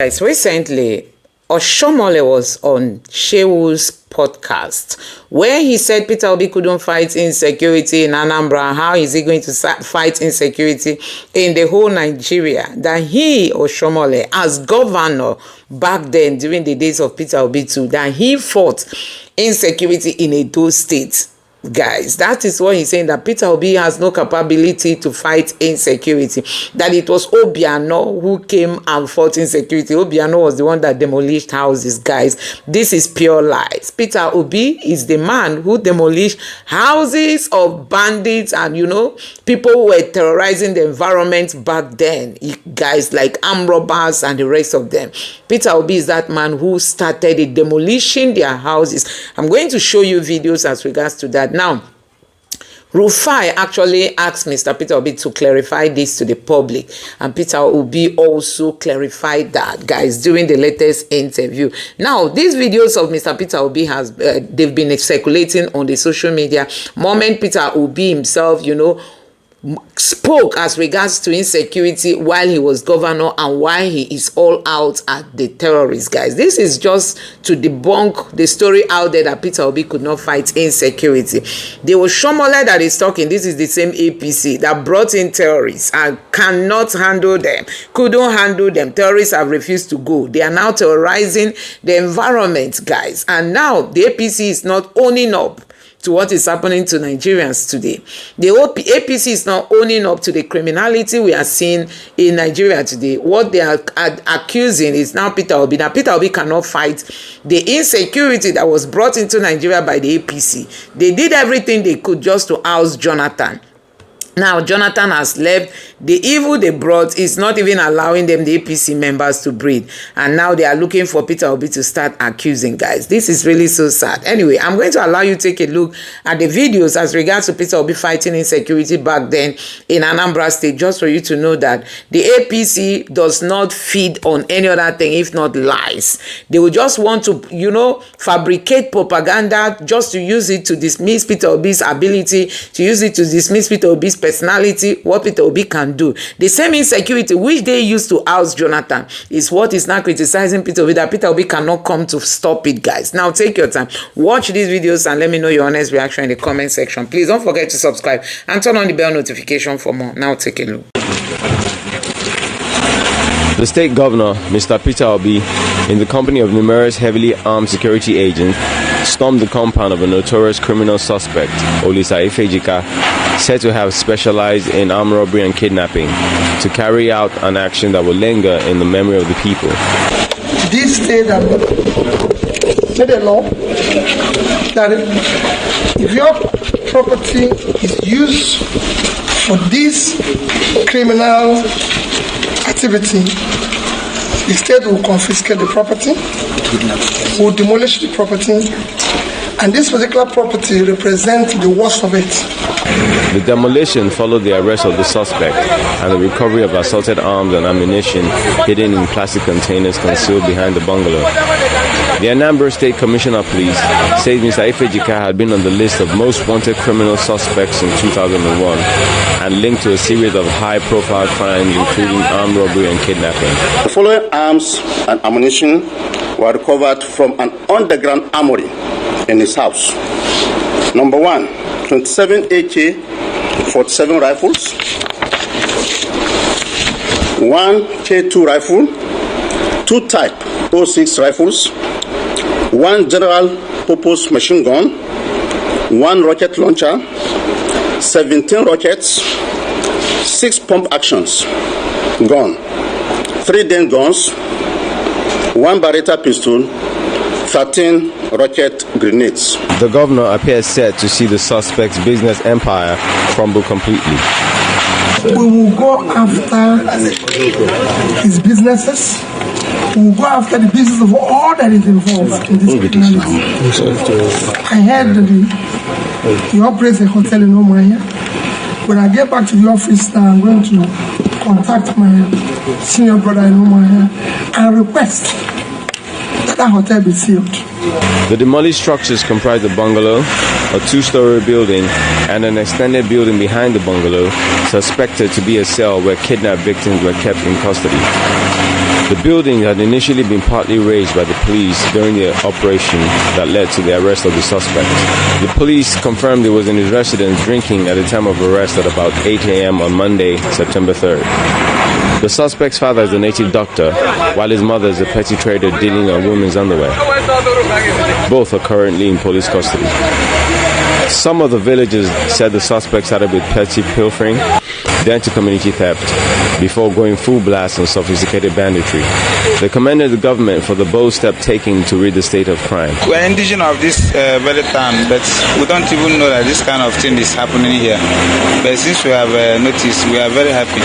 Guys, recently, Oshiomhole was on Shewu's podcast where he said Peter Obi couldn't fight insecurity in Anambra. How is he going to fight insecurity in the whole Nigeria? That he, Oshiomhole, as governor back then during the days of Peter Obi too, that he fought insecurity in Edo State. Guys, that is what he's saying, that Peter Obi has no capability to fight insecurity, that it was Obiano who came and fought insecurity. Obiano was the one that demolished houses. Guys, this is pure lies. Peter Obi is the man who demolished houses of bandits and, people who were terrorizing the environment back then, guys, like armed robbers and the rest of them. Peter Obi is that man who started demolishing their houses. I'm going to show you videos as regards to that. Now, Rufai actually asked Mr. Peter Obi to clarify this to the public, and Peter Obi also clarified that, guys, during the latest interview. Now, these videos of Mr. Peter Obi they've been circulating on the social media. Moment Peter Obi himself, spoke as regards to insecurity while he was governor and why he is all out at the terrorists. Guys, this is just to debunk the story out there that Peter Obi could not fight insecurity. The Oshiomhole that is talking, this is the same APC that brought in terrorists and cannot handle them, couldn't handle them. Terrorists have refused to go. They are now terrorizing the environment, guys, and now the APC is not owning up to what is happening to Nigerians today. The APC is not owning up to the criminality we are seeing in Nigeria today. What they are accusing is now Peter Obi. Now, Peter Obi cannot fight the insecurity that was brought into Nigeria by the APC. They did everything they could just to oust Jonathan. Now, Jonathan has left. The evil they brought is not even allowing them, the APC members, to breathe. And now they are looking for Peter Obi to start accusing, guys. This is really so sad. Anyway, I'm going to allow you to take a look at the videos as regards to Peter Obi fighting insecurity back then in Anambra State, just for you to know that the APC does not feed on any other thing, if not lies. They will just want to, fabricate propaganda just to use it to dismiss Peter Obi's ability, to use it to dismiss Peter Obi's personality, what Peter Obi can do. The same insecurity which they used to oust Jonathan is what is now criticizing Peter Obi, that Peter Obi cannot come to stop it, guys. Now, take your time, watch these videos and let me know your honest reaction in the comment section. Please don't forget to subscribe and turn on the bell notification for more. Now, take a look. The state governor, Mr. Peter Obi, in the company of numerous heavily armed security agents, stormed the compound of a notorious criminal suspect, Olisa Ifejika, said to have specialized in armed robbery and kidnapping, to carry out an action that will linger in the memory of the people. This state made a law that if your property is used for this criminal activity, the state will confiscate the property, will demolish the property, and this particular property represents the worst of it. The demolition followed the arrest of the suspect and the recovery of assorted arms and ammunition hidden in plastic containers concealed behind the bungalow. The Anambra State Commissioner of Police says Mr. Ifejika had been on the list of most wanted criminal suspects in 2001 and linked to a series of high-profile crimes including armed robbery and kidnapping. The following arms and ammunition were recovered from an underground armory in his house. Number 1, 27 AK-47 rifles, 1 K2 rifle, 2 Type 06 rifles, 1 general purpose machine gun, 1 rocket launcher, 17 rockets, 6 pump actions gun, 3 den guns, 1 Beretta pistol, 13 rocket grenades. The governor appears set to see the suspect's business empire crumble completely. We will go after his businesses. We will go after the business of all that is involved in this criminality. I heard that he operates a hotel in Omaya. When I get back to the office now, I'm going to contact my senior brother in Omaya and request that hotel be sealed. The demolished structures comprise a bungalow, a 2-story building, and an extended building behind the bungalow, suspected to be a cell where kidnapped victims were kept in custody. The building had initially been partly razed by the police during the operation that led to the arrest of the suspect. The police confirmed he was in his residence drinking at the time of arrest at about 8 a.m. on Monday, September 3rd. The suspect's father is a native doctor, while his mother is a petty trader dealing in women's underwear. Both are currently in police custody. Some of the villagers said the suspect started with petty pilfering, then to community theft, before going full blast on sophisticated banditry. They commended the government for the bold step taken to rid the state of crime. We are indigenous of this very town, but we don't even know that this kind of thing is happening here. But since we have noticed, we are very happy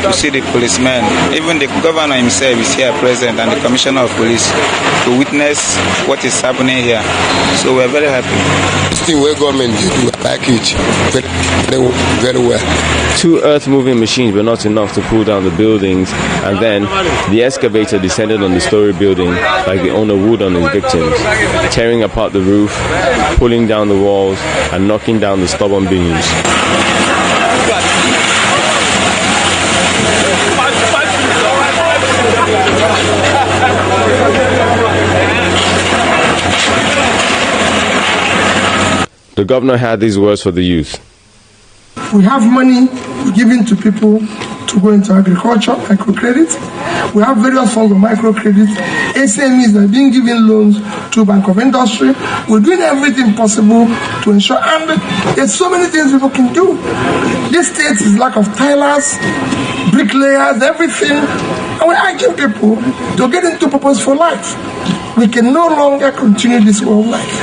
to see the policemen, even the governor himself is here present, and the commissioner of police to witness what is happening here. So we are very happy. This thing where government do like it very well. 2 earth-moving machines were not enough to pull down the buildings, and then the excavator descended on the story building like the owner would on his victims, tearing apart the roof, pulling down the walls, and knocking down the stubborn beams. The governor had these words for the youth. We have money given to people to go into agriculture, microcredit. We have various forms of microcredit. SMEs are being given loans to Bank of Industry. We're doing everything possible to ensure, and there's so many things people can do. This state is lack of tilers, bricklayers, everything. And we're asking people to get into purpose for life. We can no longer continue this way of life.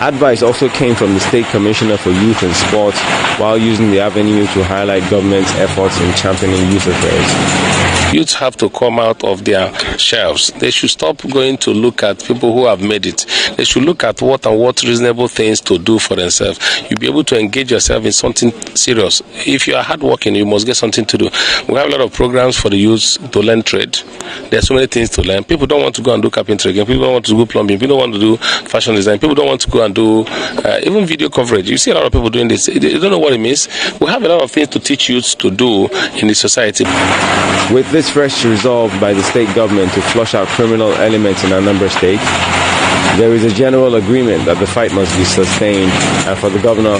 Advice also came from the State Commissioner for Youth and Sports while using the avenue to highlight government's efforts in championing youth affairs. Youth have to come out of their shelves. They should stop going to look at people who have made it. They should look at what reasonable things to do for themselves. You'll be able to engage yourself in something serious. If you are hardworking, you must get something to do. We have a lot of programs for the youth to learn trade. There are so many things to learn. People don't want to go and do carpentry again. People don't want to do plumbing. People don't want to do fashion design. People don't want to go and do even video coverage. You see a lot of people doing this. They don't know what it means. We have a lot of things to teach youth to do in the society. With this fresh resolve by the state government to flush out criminal elements in Anambra State, there is a general agreement that the fight must be sustained, and for the governor,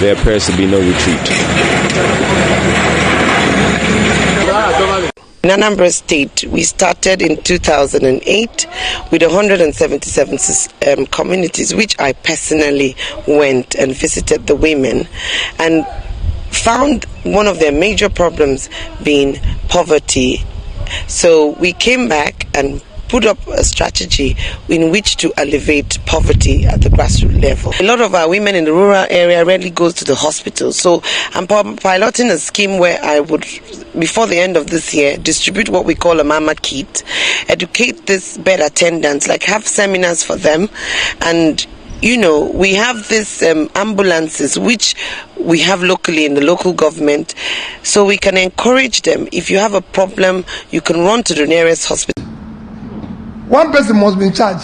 there appears to be no retreat. In Anambra State, we started in 2008 with 177 communities, which I personally went and visited the women and found one of their major problems being poverty. So we came back and put up a strategy in which to alleviate poverty at the grassroots level. A lot of our women in the rural area rarely goes to the hospital, so I'm piloting a scheme where I would, before the end of this year, distribute what we call a mama kit, educate these bed attendants, like have seminars for them, and we have these ambulances which we have locally in the local government, so we can encourage them. If you have a problem, you can run to the nearest hospital. One person must be in charge.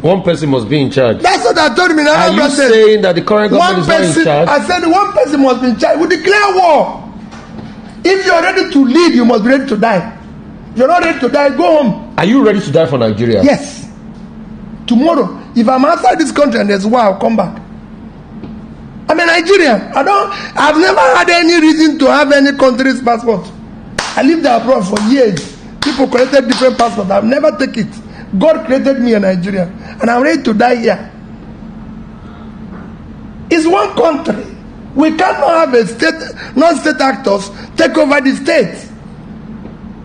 One person must be in charge. That's what I told him in Are you saying that the current government is not in charge? I said one person must be in charge. We declare war. If you're ready to lead, you must be ready to die. If you're not ready to die, go home. Are you ready to die for Nigeria? Yes. Tomorrow, if I'm outside this country and there's war, I'll come back. I'm a Nigerian. I've never had any reason to have any country's passport. I lived abroad for years. People collected different passports. I've never taken it. God created me a Nigerian, and I'm ready to die here. It's one country. We cannot have a state, non-state actors take over the state.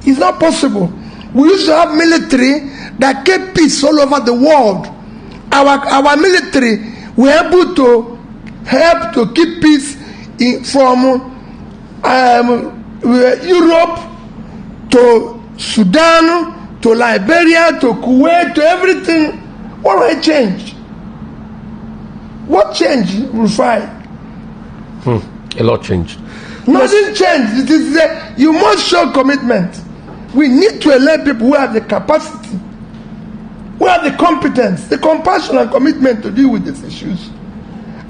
It's not possible. We used to have military that kept peace all over the world. Our military were able to help to keep peace from Europe to Sudan, to Liberia, to Kuwait, to everything. What will change? What changed, Rufai? A lot changed. Nothing changed. It is you must show commitment. We need to elect people who have the capacity, who have the competence, the compassion and commitment to deal with these issues.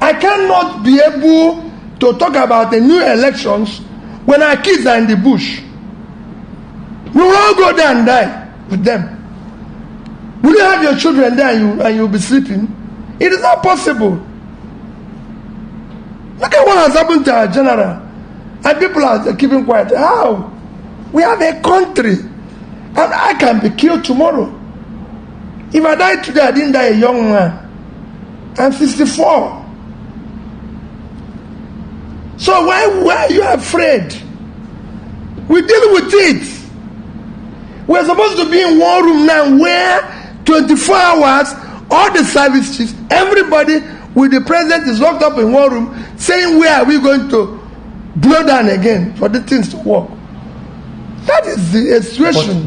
I cannot be able to talk about the new elections when our kids are in the bush. We will all go there and die with them. Will you have your children there and you'll be sleeping? It is not possible. Look at what has happened to our general. And people are keeping quiet. How? We have a country. And I can be killed tomorrow. If I die today, I didn't die a young man. I'm 54. So why are you afraid? We deal with it. We're supposed to be in one room now where 24 hours, all the service chiefs, everybody with the president is locked up in one room saying where are we going to blow down again for the things to work. That is the situation.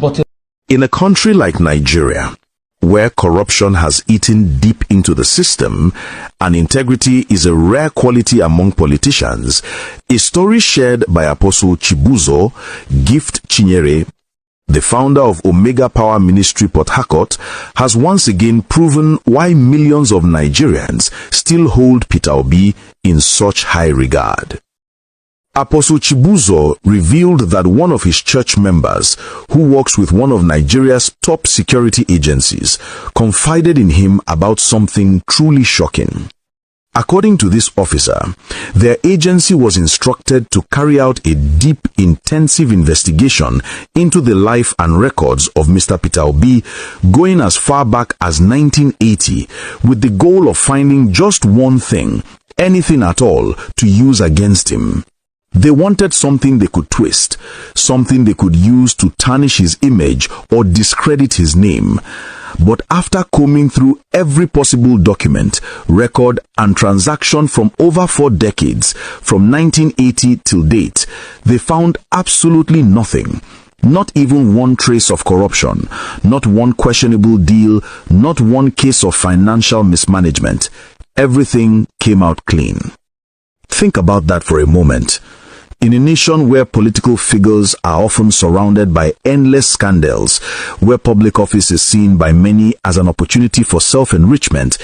In a country like Nigeria, where corruption has eaten deep into the system and integrity is a rare quality among politicians, a story shared by Apostle Chibuzo Gift Chinyere, the founder of Omega Power Ministry Port Harcourt, has once again proven why millions of Nigerians still hold Peter Obi in such high regard. Apostle Chibuzo revealed that one of his church members, who works with one of Nigeria's top security agencies, confided in him about something truly shocking. According to this officer, their agency was instructed to carry out a deep, intensive investigation into the life and records of Mr. Peter Obi going as far back as 1980 with the goal of finding just one thing, anything at all, to use against him. They wanted something they could twist, something they could use to tarnish his image or discredit his name. But after combing through every possible document, record, and transaction from over 4 decades, from 1980 till date, they found absolutely nothing. Not even one trace of corruption, not one questionable deal, not one case of financial mismanagement. Everything came out clean. Think about that for a moment. In a nation where political figures are often surrounded by endless scandals, where public office is seen by many as an opportunity for self-enrichment,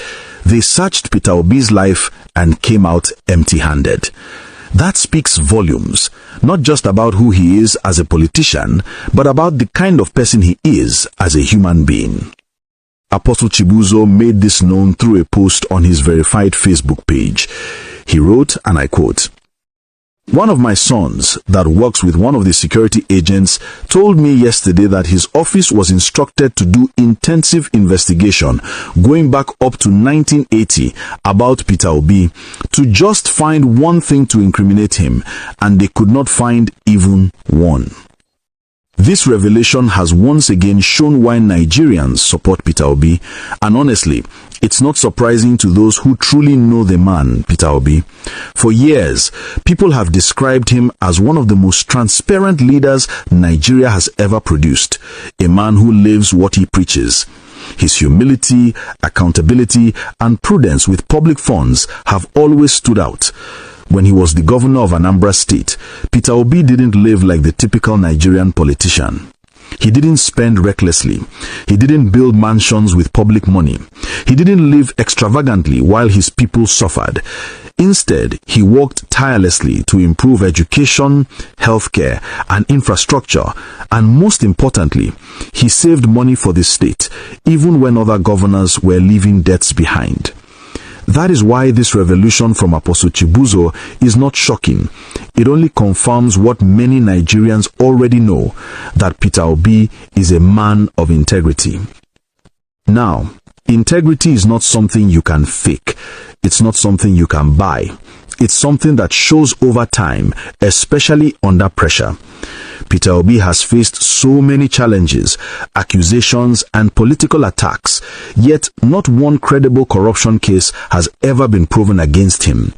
they searched Peter Obi's life and came out empty-handed. That speaks volumes, not just about who he is as a politician, but about the kind of person he is as a human being. Apostle Chibuzo made this known through a post on his verified Facebook page. He wrote, and I quote, "One of my sons that works with one of the security agents told me yesterday that his office was instructed to do intensive investigation going back up to 1980 about Peter Obi to just find one thing to incriminate him, and they could not find even one." This revelation has once again shown why Nigerians support Peter Obi, and honestly, it's not surprising to those who truly know the man, Peter Obi. For years, people have described him as one of the most transparent leaders Nigeria has ever produced, a man who lives what he preaches. His humility, accountability, and prudence with public funds have always stood out. When he was the governor of Anambra State, Peter Obi didn't live like the typical Nigerian politician. He didn't spend recklessly. He didn't build mansions with public money. He didn't live extravagantly while his people suffered. Instead, he worked tirelessly to improve education, healthcare, and infrastructure, and most importantly, he saved money for the state, even when other governors were leaving debts behind. That is why this revelation from Apostle Chibuzo is not shocking. It only confirms what many Nigerians already know, that Peter Obi is a man of integrity. Now, integrity is not something you can fake. It's not something you can buy. It's something that shows over time, especially under pressure. Peter Obi has faced so many challenges, accusations, and political attacks, yet not one credible corruption case has ever been proven against him.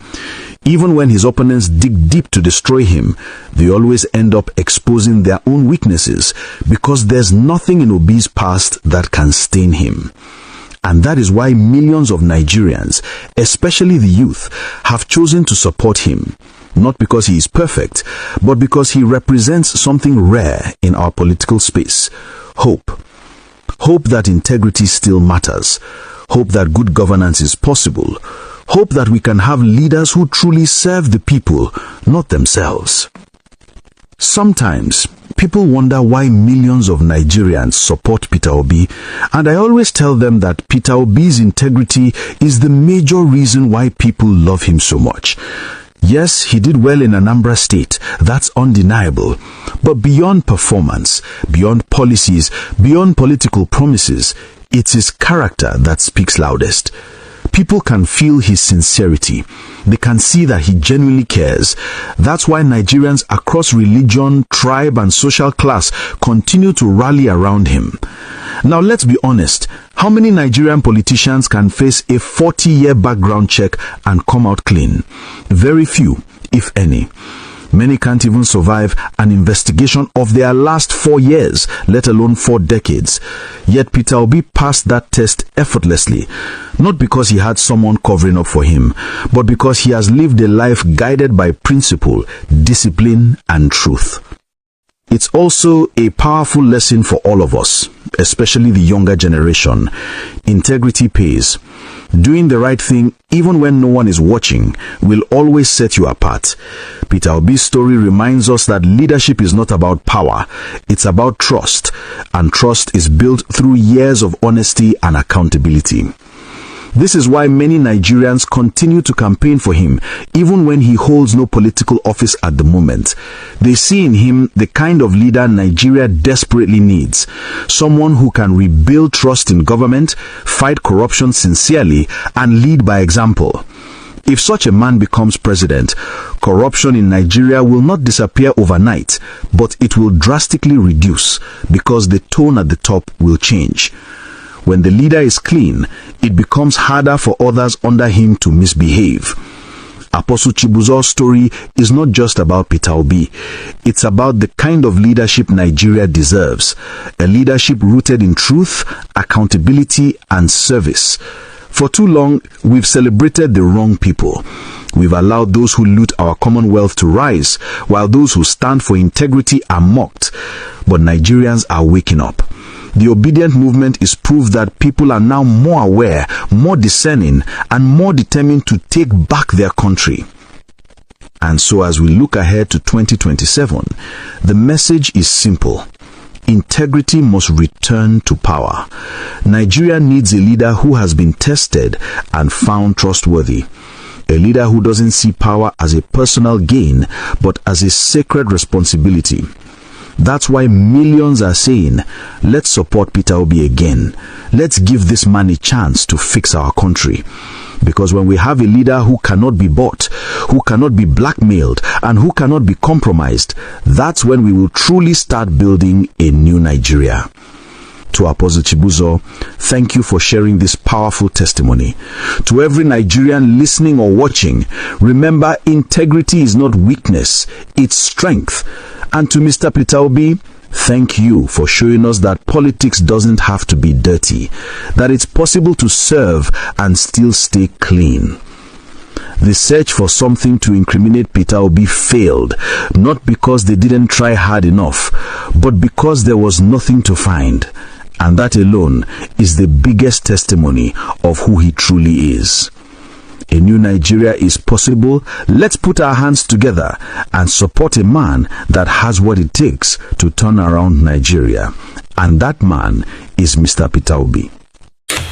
Even when his opponents dig deep to destroy him, they always end up exposing their own weaknesses, because there's nothing in Obi's past that can stain him. And that is why millions of Nigerians, especially the youth, have chosen to support him. Not because he is perfect, but because he represents something rare in our political space. Hope. Hope that integrity still matters. Hope that good governance is possible. Hope that we can have leaders who truly serve the people, not themselves. Sometimes, people wonder why millions of Nigerians support Peter Obi, and I always tell them that Peter Obi's integrity is the major reason why people love him so much. Yes, he did well in Anambra State, that's undeniable. But beyond performance, beyond policies, beyond political promises, it's his character that speaks loudest. People can feel his sincerity. They can see that he genuinely cares. That's why Nigerians across religion, tribe, and social class continue to rally around him. Now let's be honest, how many Nigerian politicians can face a 40-year background check and come out clean? Very few, if any. Many can't even survive an investigation of their last 4 years, let alone 4 decades. Yet Peter Obi passed that test effortlessly, not because he had someone covering up for him, but because he has lived a life guided by principle, discipline, and truth. It's also a powerful lesson for all of us, especially the younger generation. Integrity pays. Doing the right thing, even when no one is watching, will always set you apart. Peter Obi's story reminds us that leadership is not about power, it's about trust, and trust is built through years of honesty and accountability. This is why many Nigerians continue to campaign for him, even when he holds no political office at the moment. They see in him the kind of leader Nigeria desperately needs. Someone who can rebuild trust in government, fight corruption sincerely, and lead by example. If such a man becomes president, corruption in Nigeria will not disappear overnight, but it will drastically reduce because the tone at the top will change. When the leader is clean, it becomes harder for others under him to misbehave. Apostle Chibuzo's story is not just about Peter Obi. It's about the kind of leadership Nigeria deserves. A leadership rooted in truth, accountability, and service. For too long, we've celebrated the wrong people. We've allowed those who loot our commonwealth to rise, while those who stand for integrity are mocked. But Nigerians are waking up. The obedient movement is proof that people are now more aware, more discerning, and more determined to take back their country. And so as we look ahead to 2027, the message is simple. Integrity must return to power. Nigeria needs a leader who has been tested and found trustworthy. A leader who doesn't see power as a personal gain, but as a sacred responsibility. That's why millions are saying, let's support Peter Obi again. Let's give this man a chance to fix our country. Because when we have a leader who cannot be bought, who cannot be blackmailed, and who cannot be compromised, that's when we will truly start building a new Nigeria. To Apostle Chibuzo, thank you for sharing this powerful testimony. To every Nigerian listening or watching, remember, integrity is not weakness, it's strength. And to Mr. Peter Obi, thank you for showing us that politics doesn't have to be dirty, that it's possible to serve and still stay clean. The search for something to incriminate Peter Obi failed, not because they didn't try hard enough, but because there was nothing to find. And that alone is the biggest testimony of who he truly is. A new Nigeria is possible. Let's put our hands together and support a man that has what it takes to turn around Nigeria. And that man is Mr. Peter Obi.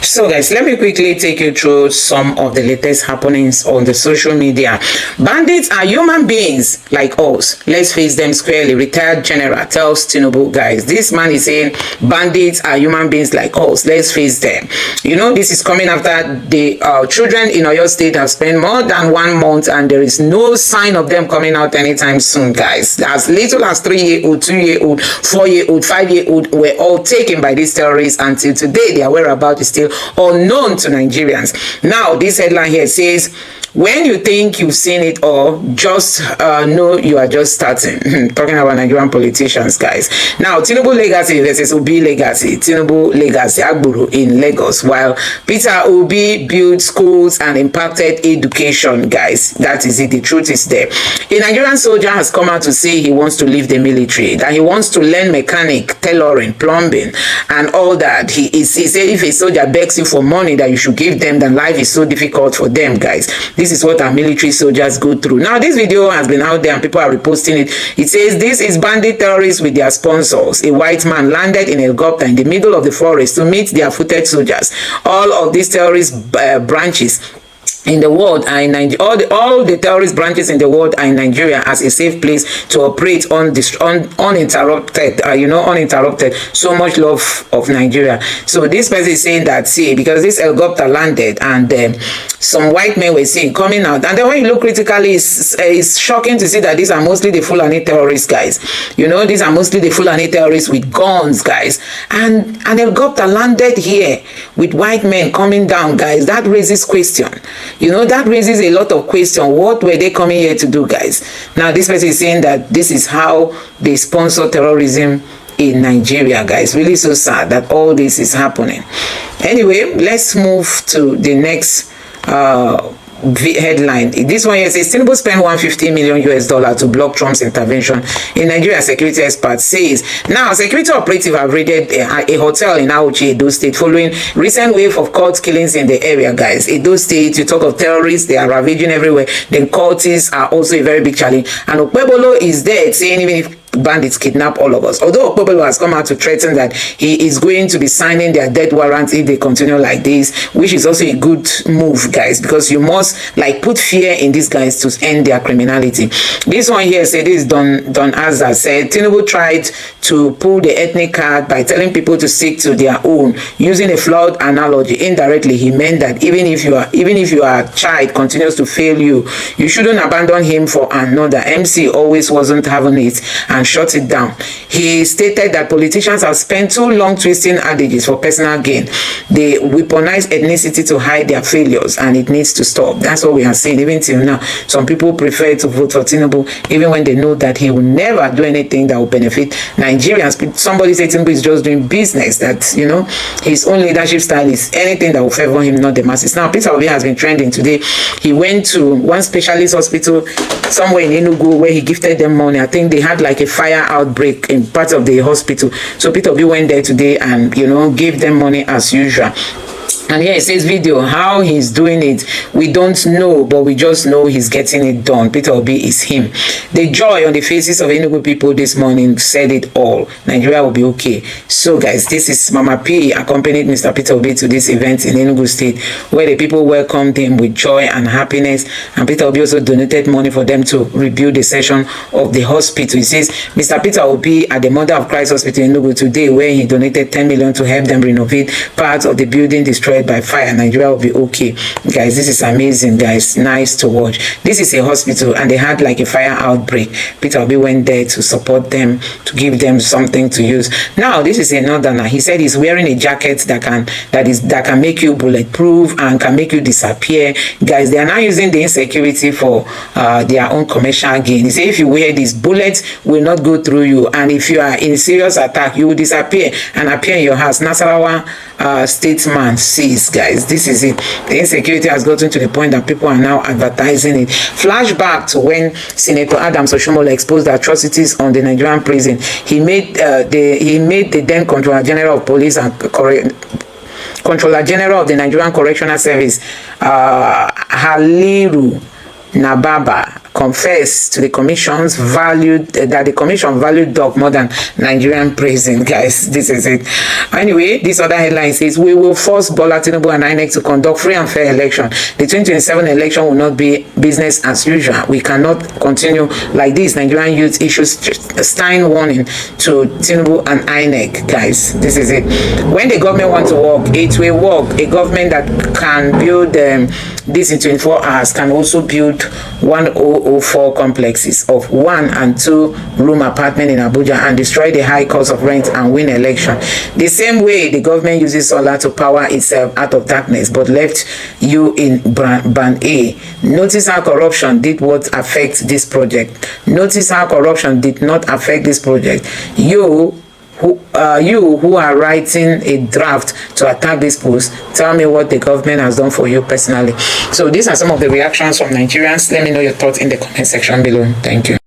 So guys, let me quickly take you through some of the latest happenings on the social media. Bandits are human beings like us. Let's face them squarely. Retired general tells Tinubu, guys. This man is saying bandits are human beings like us. Let's face them. You know, this is coming after the children in Oyo State have spent more than 1 month and there is no sign of them coming out anytime soon, guys. As little as 3-year-old, 2-year-old, 4-year-old, 5-year-old were all taken by these terrorists. Until today, their whereabouts is still unknown to Nigerians. Now, this headline here says, when you think you've seen it all, just know you are just starting. Talking about Nigerian politicians, guys. Now, Tinubu legacy versus Obi legacy. Tinubu legacy, Agboro in Lagos, while Peter Obi built schools and impacted education, guys. That is it. The truth is there. A Nigerian soldier has come out to say he wants to leave the military, that he wants to learn mechanic, tailoring, plumbing, and all that. He said if a soldier begs begs you for money that you should give them, then life is so difficult for them, guys. This is what our military soldiers go through. Now, this video has been out there and people are reposting it. It says, this is bandit terrorists with their sponsors. A white man landed in a helicopter in the middle of the forest to meet their footed soldiers. All of these terrorist branches in the world are in Nigeria. All the terrorist branches in the world are in Nigeria as a safe place to operate uninterrupted. Uninterrupted. So much love of Nigeria. So this person is saying that, see, because this helicopter landed and some white men were seen coming out, and then when you look critically, it's shocking to see that these are mostly the Fulani terrorists, guys. You know, these are mostly the Fulani terrorists with guns, guys. And an helicopter landed here with white men coming down, guys. That raises question. You know, that raises a lot of questions. What were they coming here to do, guys? Now, this person is saying that this is how they sponsor terrorism in Nigeria, guys. Really so sad that all this is happening. Anyway, let's move to the next headline. This one here says Tinubu spent $150 million to block Trump's intervention in Nigeria. Security expert says. Now, security operative have raided a hotel in Auchi, Edo State, following recent wave of cult killings in the area, guys. Edo State, you talk of terrorists, they are ravaging everywhere. The cultists are also a very big challenge. And Okpebolo is there saying even if bandits kidnap all of us. Although Okpebolo has come out to threaten that he is going to be signing their death warrants if they continue like this, which is also a good move, guys, because you must like put fear in these guys to end their criminality. This one here said, this is Don Azza said, Tinubu tried to pull the ethnic card by telling people to stick to their own. Using a flawed analogy, indirectly he meant that even if your child continues to fail you, you shouldn't abandon him for another. MC always wasn't having it and shut it down. He stated that politicians have spent too long twisting adages for personal gain. They weaponize ethnicity to hide their failures, and it needs to stop. That's what we are seeing even till now. Some people prefer to vote for Tinubu even when they know that he will never do anything that will benefit Nigerians. Somebody said Tinubu is just doing business, that, you know, his own leadership style is anything that will favor him, not the masses. Now, Peter Obi has been trending today. He went to one specialist hospital somewhere in Enugu where he gifted them money. I think they had like a fire outbreak in part of the hospital. So Peter Obi went there today and, you know, gave them money as usual. And here it says video, how he's doing it, we don't know, but we just know he's getting it done. Peter Obi is him. The joy on the faces of Enugu people this morning said it all. Nigeria will be okay. So guys, this is Mama P accompanied Mr. Peter Obi to this event in Enugu State, where the people welcomed him with joy and happiness. And Peter Obi also donated money for them to rebuild the section of the hospital. He says Mr. Peter Obi at the Mother of Christ Hospital in Enugu today, where he donated 10 million to help them renovate parts of the building destroyed by fire. Nigeria will be okay, guys. This is amazing, guys. Nice to watch. This is a hospital and they had like a fire outbreak. Peter Obi went there to support them, to give them something to use. Now this is a northerner. He said he's wearing a jacket that can make you bulletproof and can make you disappear. Guys, they are now using the insecurity for their own commercial gain. He said if you wear these, bullets will not go through you, and if you are in serious attack, you will disappear and appear in your house. Nasarawa statesman says, guys, this is it. The insecurity has gotten to the point that people are now advertising it. Flashback to when Senator Oshiomhole exposed the atrocities on the Nigerian prison. He made the then Controller General of Police and Controller General of the Nigerian Correctional Service, Haliru Nababa, confessed to the commission's that the commission valued dog more than Nigerian prison. Guys, this is it. Anyway, this other headline says, we will force Bola Tinubu and INEC to conduct free and fair election. The 2027 election will not be business as usual. We cannot continue like this. Nigerian youth issues Stein warning to Tinubu and INEC. Guys, this is it. When the government wants to work, it will work. A government that can build this in 24 hours can also build 104 complexes of 1 and 2 room apartment in Abuja and destroy the high cost of rent and win election. The same way the government uses solar to power itself out of darkness but left you in band A. Notice how corruption did what affects this project. Notice how corruption did not affect this project. You who are writing a draft to attack this post, tell me what the government has done for you personally. So these are some of the reactions from Nigerians. Let me know your thoughts in the comment section below. Thank you.